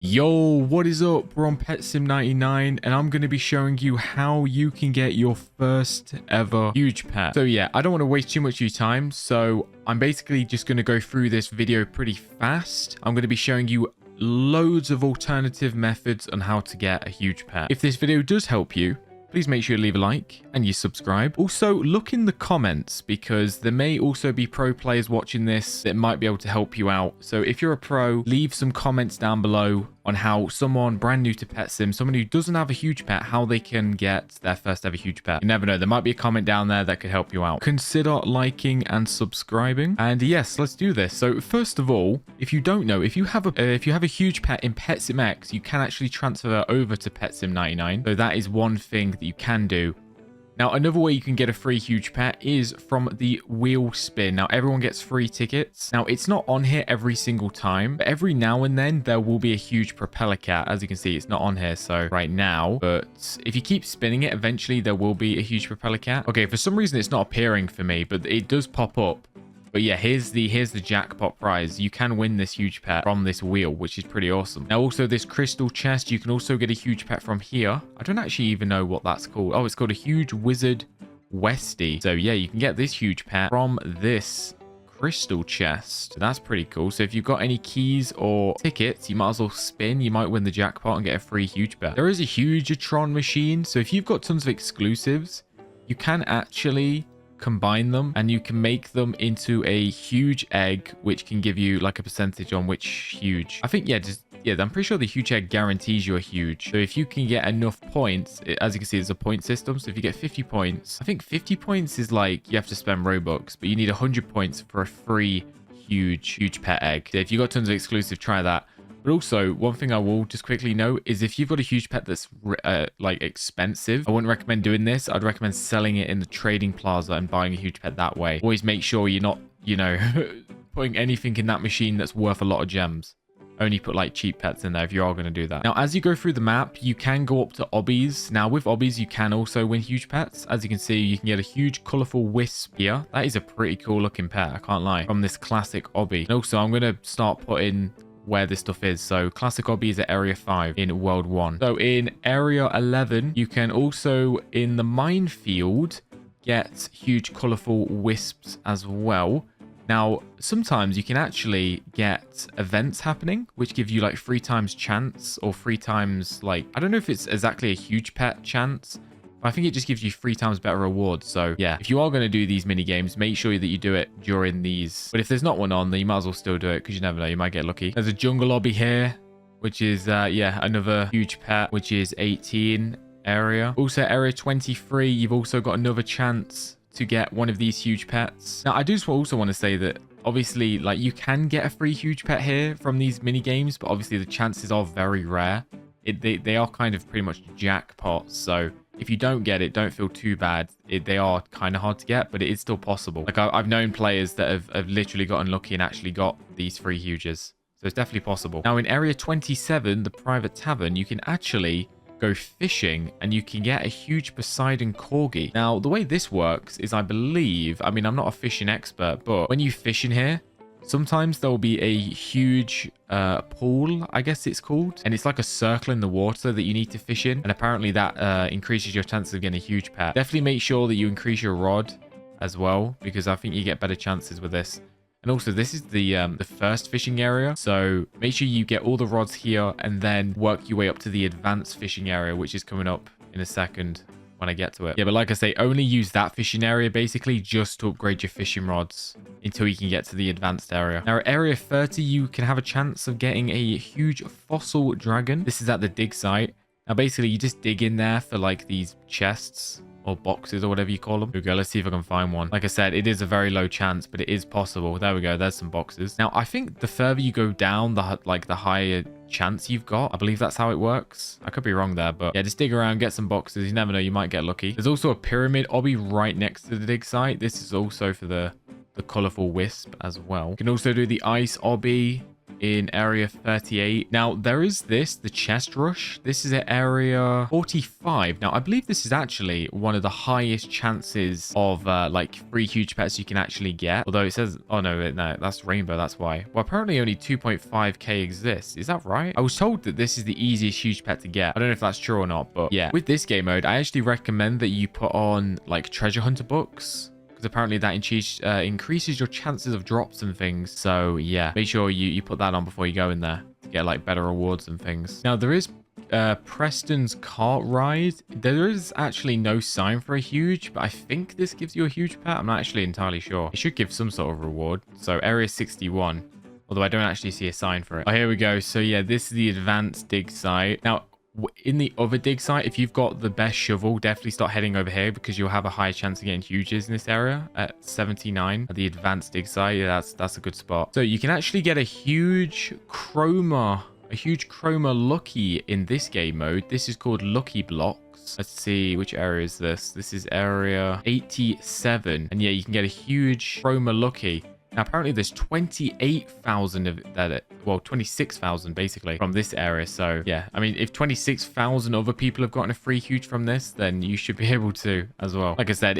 Yo, what is up? We're on Pet Sim 99 and I'm going to be showing you how you can get your first ever huge pet. So yeah, I don't want to waste too much of your time, so I'm basically just going to go through this video pretty fast. I'm going to be showing you loads of alternative methods on how to get a huge pet. If this video does help you, please make sure you leave a like and you subscribe. Also, look in the comments because there may also be pro players watching this that might be able to help you out. So if you're a pro, leave some comments down below on how someone brand new to Pet Sim, someone who doesn't have a huge pet, how they can get their first ever huge pet. You never know, there might be a comment down there that could help you out. Consider liking and subscribing. And yes, let's do this. So first of all, if you don't know, if you have a huge pet in Pet Sim X, you can actually transfer over to Pet Sim 99. So that is one thing that you can do. Now, another way you can get a free huge pet is from the wheel spin. Now, everyone gets free tickets. Now, it's not on here every single time, but every now and then there will be a huge propeller cat. As you can see, it's not on here so right now, but if you keep spinning it, eventually there will be a huge propeller cat. Okay, for some reason it's not appearing for me, but it does pop up. But yeah, here's the jackpot prize. You can win this huge pet from this wheel, which is pretty awesome. Now, also this crystal chest, you can also get a huge pet from here. I don't actually even know what that's called. Oh, it's called a huge wizard Westie. So yeah, you can get this huge pet from this crystal chest. That's pretty cool. So if you've got any keys or tickets, you might as well spin. You might win the jackpot and get a free huge pet. There is a Huge-a-tron machine. So if you've got tons of exclusives, you can actually combine them and you can make them into a huge egg, which can give you like a percentage on which huge. I think I'm pretty sure the huge egg guarantees you a huge. So if you can get enough points, as you can see, it's a point system. So if you get 50 points, I think 50 points is like you have to spend Robux, but you need 100 points for a free huge pet egg. So if you got tons of exclusive, try that. But also, one thing I will just quickly note is if you've got a huge pet that's like expensive, I wouldn't recommend doing this. I'd recommend selling it in the trading plaza and buying a huge pet that way. Always make sure you're not, putting anything in that machine that's worth a lot of gems. Only put like cheap pets in there if you are going to do that. Now, as you go through the map, you can go up to obbies. Now, with obbies, you can also win huge pets. As you can see, you can get a huge colorful wisp here. That is a pretty cool looking pet, I can't lie, from this classic obby. And also, I'm going to start putting where this stuff is. So classic obby is at area 5 in world 1. So in area 11, you can also in the minefield get huge colorful wisps as well. Now, sometimes you can actually get events happening, which give you like 3 times chance or 3 times like, I don't know if it's exactly a huge pet chance, I think it just gives you 3 times better rewards. So yeah, if you are going to do these mini games, make sure that you do it during these. But if there's not one on, then you might as well still do it because you never know, you might get lucky. There's a jungle obby here, which is yeah, another huge pet, which is 18 area. Also area 23, you've also got another chance to get one of these huge pets. Now, I do also want to say that obviously, like, you can get a free huge pet here from these mini games, but obviously the chances are very rare. They are kind of pretty much jackpots. So if you don't get it, don't feel too bad. They are kind of hard to get, but it is still possible. Like I've known players that have literally gotten lucky and actually got these free huges. So it's definitely possible. Now in area 27, the private tavern, you can actually go fishing and you can get a huge Poseidon corgi. Now the way this works is, I believe, I mean, I'm not a fishing expert, but when you fish in here, sometimes there'll be a huge pool, I guess it's called. And it's like a circle in the water that you need to fish in. And apparently that increases your chances of getting a huge pet. Definitely make sure that you increase your rod as well, because I think you get better chances with this. And also, this is the first fishing area. So make sure you get all the rods here and then work your way up to the advanced fishing area, which is coming up in a second when I get to it. Yeah, but like I say, only use that fishing area basically just to upgrade your fishing rods until you can get to the advanced area. Now at area 30, you can have a chance of getting a huge fossil dragon. This is at the dig site. Now basically you just dig in there for like these chests or boxes or whatever you call them. Here we go, let's see if I can find one. Like I said, it is a very low chance, but it is possible. There we go, there's some boxes. Now I think the further you go down, the higher chance you've got. I believe that's how it works. I could be wrong there, but yeah, just dig around, get some boxes. You never know, you might get lucky. There's also a pyramid obby right next to the dig site. This is also for the colorful wisp as well. You can also do the ice obby. in area 38. Now, there is the chest rush. This is at area 45. Now, I believe this is actually one of the highest chances of like free huge pets you can actually get. Although it says, oh no, that's rainbow. That's why. Well, apparently only 2.5k exists. Is that right? I was told that this is the easiest huge pet to get. I don't know if that's true or not, but yeah, with this game mode, I actually recommend that you put on like treasure hunter books, because apparently that increases your chances of drops and things. So yeah, make sure you put that on before you go in there to get like better rewards and things. Now, there is Preston's cart ride. There is actually no sign for a huge, but I think this gives you a huge pet. I'm not actually entirely sure. It should give some sort of reward. So area 61, although I don't actually see a sign for it. Oh, here we go. So yeah, this is the advanced dig site. Now, in the other dig site, if you've got the best shovel, definitely start heading over here, because you'll have a higher chance of getting huges in this area at 79 at the advanced dig site. Yeah, that's a good spot. So you can actually get a huge chroma lucky in this game mode. This is called Lucky Blocks. Let's see, which area is this? This is area 87, and yeah, you can get a huge chroma lucky. Now, apparently there's 28,000 of that. Well, 26,000 basically from this area. So yeah, I mean, if 26,000 other people have gotten a free huge from this, then you should be able to as well. Like I said,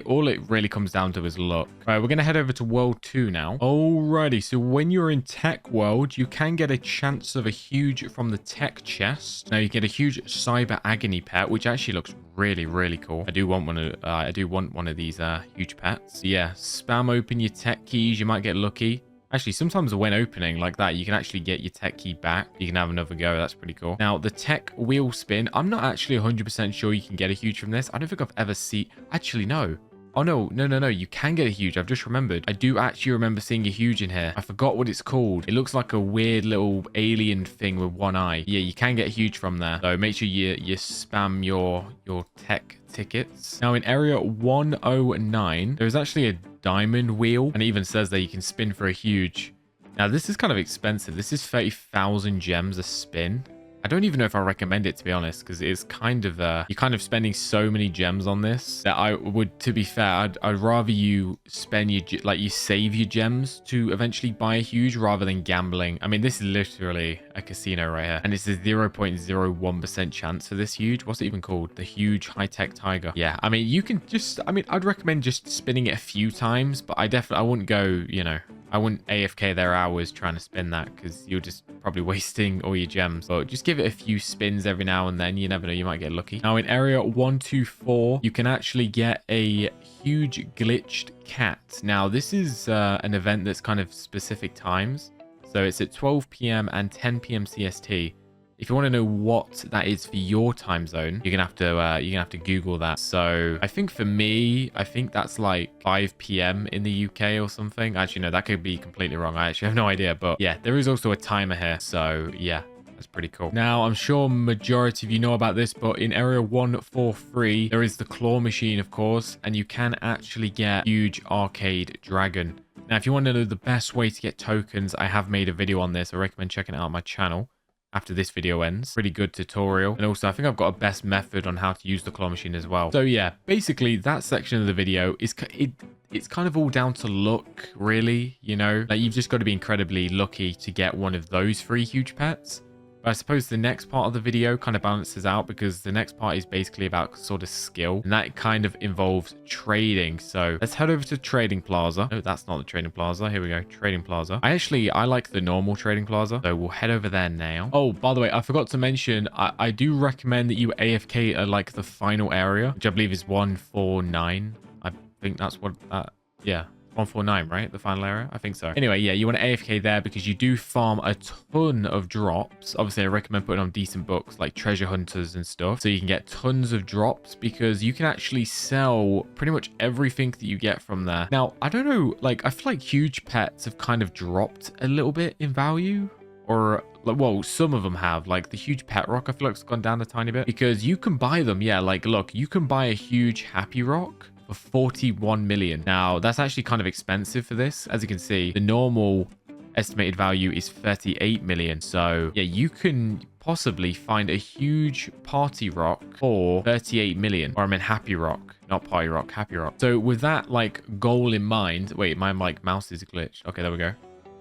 all it really comes down to is luck. All right, we're gonna head over to world 2 now. Alrighty, so when you're in tech world, you can get a chance of a huge from the tech chest. Now you get a huge cyber agony pet, which actually looks really cool. I do want one of these huge pets. So yeah, spam open your tech keys. You might get lucky. Actually, sometimes when opening like that, you can actually get your tech key back. You can have another go. That's pretty cool. Now, the tech wheel spin. I'm not actually 100% sure you can get a huge from this. I don't think I've ever seen... Actually, no. Oh, no. You can get a huge. I've just remembered. I do actually remember seeing a huge in here. I forgot what it's called. It looks like a weird little alien thing with one eye. Yeah, you can get a huge from there. So make sure you spam your tech tickets. Now, in area 109, there's actually a diamond wheel, and it even says that you can spin for a huge. Now, this is kind of expensive. This is 30,000 gems a spin. I don't even know if I recommend it, to be honest, because it's kind of you're kind of spending so many gems on this that I would, to be fair, I'd rather you spend you save your gems to eventually buy a huge rather than gambling. I mean, this is literally a casino right here, and it's a 0.01% chance for this huge. What's it even called? The huge high-tech tiger. Yeah, I mean, you can just, I mean, I'd recommend just spinning it a few times, but I wouldn't go, you know, I wouldn't AFK their hours trying to spin that, because you're just probably wasting all your gems. But just give it a few spins every now and then. You never know, you might get lucky. Now, in area 124, you can actually get a huge glitched cat. Now, this is an event that's kind of specific times. So it's at 12 p.m. and 10 p.m. CST. If you want to know what that is for your time zone, you're gonna have to Google that. So I think for me, I think that's like 5 p.m. in the UK or something. Actually, no, that could be completely wrong. I actually have no idea. But yeah, there is also a timer here. So yeah, that's pretty cool. Now, I'm sure majority of you know about this, but in area 143, there is the claw machine, of course, and you can actually get huge arcade dragon. Now, if you want to know the best way to get tokens, I have made a video on this. I recommend checking it out on my channel after this video ends. Pretty good tutorial. And also, I think I've got a best method on how to use the claw machine as well. So yeah, basically that section of the video is it's kind of all down to luck, really. You know, like you've just got to be incredibly lucky to get one of those 3 huge pets. But I suppose the next part of the video kind of balances out, because the next part is basically about sort of skill, and that kind of involves trading. So let's head over to Trading Plaza. No, that's not the Trading Plaza. Here we go. Trading Plaza. I like the normal Trading Plaza, so we'll head over there now. Oh, by the way, I forgot to mention, I do recommend that you AFK at like the final area, which I believe is 149. I think that's what yeah. 149, right? The final area? I think so. Anyway, yeah, you want to AFK there because you do farm a ton of drops. Obviously, I recommend putting on decent books like treasure hunters and stuff, so you can get tons of drops, because you can actually sell pretty much everything that you get from there. Now, I don't know, like, I feel like huge pets have kind of dropped a little bit in value, or well, some of them have. Like the huge pet rock, I feel like it's gone down a tiny bit, because you can buy them. Yeah, like, look, you can buy a huge happy rock for 41 million. Now, that's actually kind of expensive for this. As you can see, the normal estimated value is 38 million. So yeah, you can possibly find a huge party rock for 38 million. Or I meant happy rock, not party rock, happy rock. So with that like goal in mind, wait, my like mouse is glitched. Okay, there we go.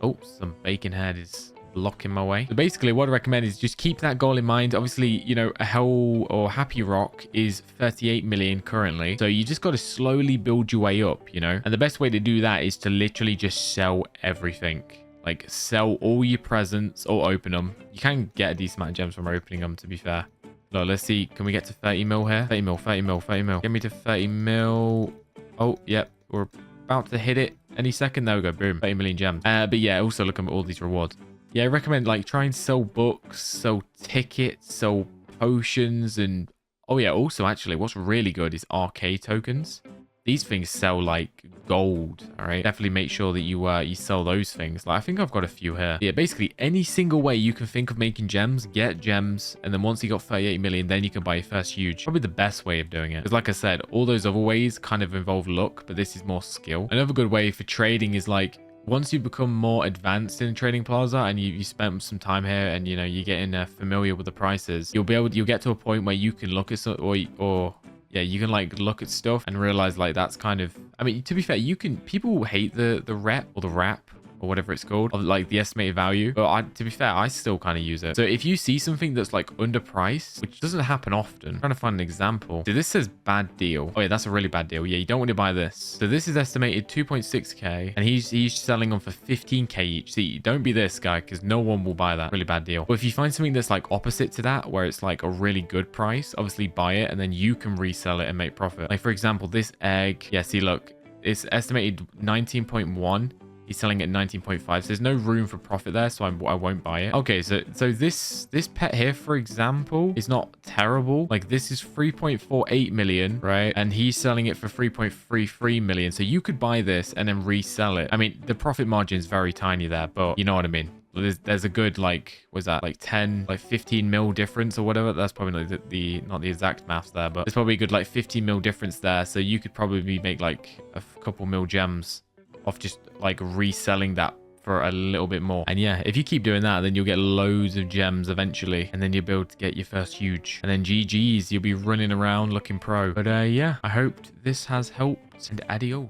Oh, some bacon head is blocking my way. So basically what I recommend is just keep that goal in mind. Obviously, you know, a hell or happy rock is 38 million currently. So you just got to slowly build your way up, you know, and the best way to do that is to literally just sell everything. Like sell all your presents or open them. You can get a decent amount of gems from opening them, to be fair. Look, let's see. Can we get to 30 mil here? 30 mil, 30 mil, 30 mil. Get me to 30 mil. Oh, yep. We're about to hit it any second. There we go. Boom. 30 million gems. But yeah, also look at all these rewards. Yeah, I recommend like try and sell books, sell tickets, sell potions, and oh yeah, also actually what's really good is arcade tokens. These things sell like gold. All right, definitely make sure that you sell those things. Like I think I've got a few here. Yeah, basically any single way you can think of making gems, get gems, and then once you got 38 million, then you can buy your first huge. Probably the best way of doing it, because like I said, all those other ways kind of involve luck, but this is more skill. Another good way for trading is like once you become more advanced in Trading Plaza and you spent some time here and you know you're getting familiar with the prices, you'll get to a point where you can look at some or yeah, you can like look at stuff and realize like that's kind of, I mean, to be fair, people hate the rep or the wrap or whatever it's called, of like the estimated value, but to be fair, I still kind of use it. So if you see something that's like underpriced, which doesn't happen often, I'm trying to find an example. So this says bad deal. Oh yeah, that's a really bad deal. Yeah, you don't want to buy this. So this is estimated 2.6k and he's selling them for 15k each. See, don't be this guy because no one will buy that. Really bad deal. But if you find something that's like opposite to that, where it's like a really good price, obviously buy it and then you can resell it and make profit. Like for example, this egg, yeah, see, look, it's estimated 19.1. He's selling at 19.5. So there's no room for profit there, so I won't buy it. Okay, so this pet here, for example, is not terrible. Like this is 3.48 million, right? And he's selling it for 3.33 million. So you could buy this and then resell it. I mean, the profit margin is very tiny there, but you know what I mean. There's a good like, was that like 10, like 15 mil difference or whatever? That's probably like not the exact maths there, but it's probably a good like 15 mil difference there. So you could probably make like a couple mil gems off just like reselling that for a little bit more. And yeah, if you keep doing that, then you'll get loads of gems eventually, and then you'll be able to get your first huge, and then GG's, you'll be running around looking pro. But yeah, I hope this has helped, and adios.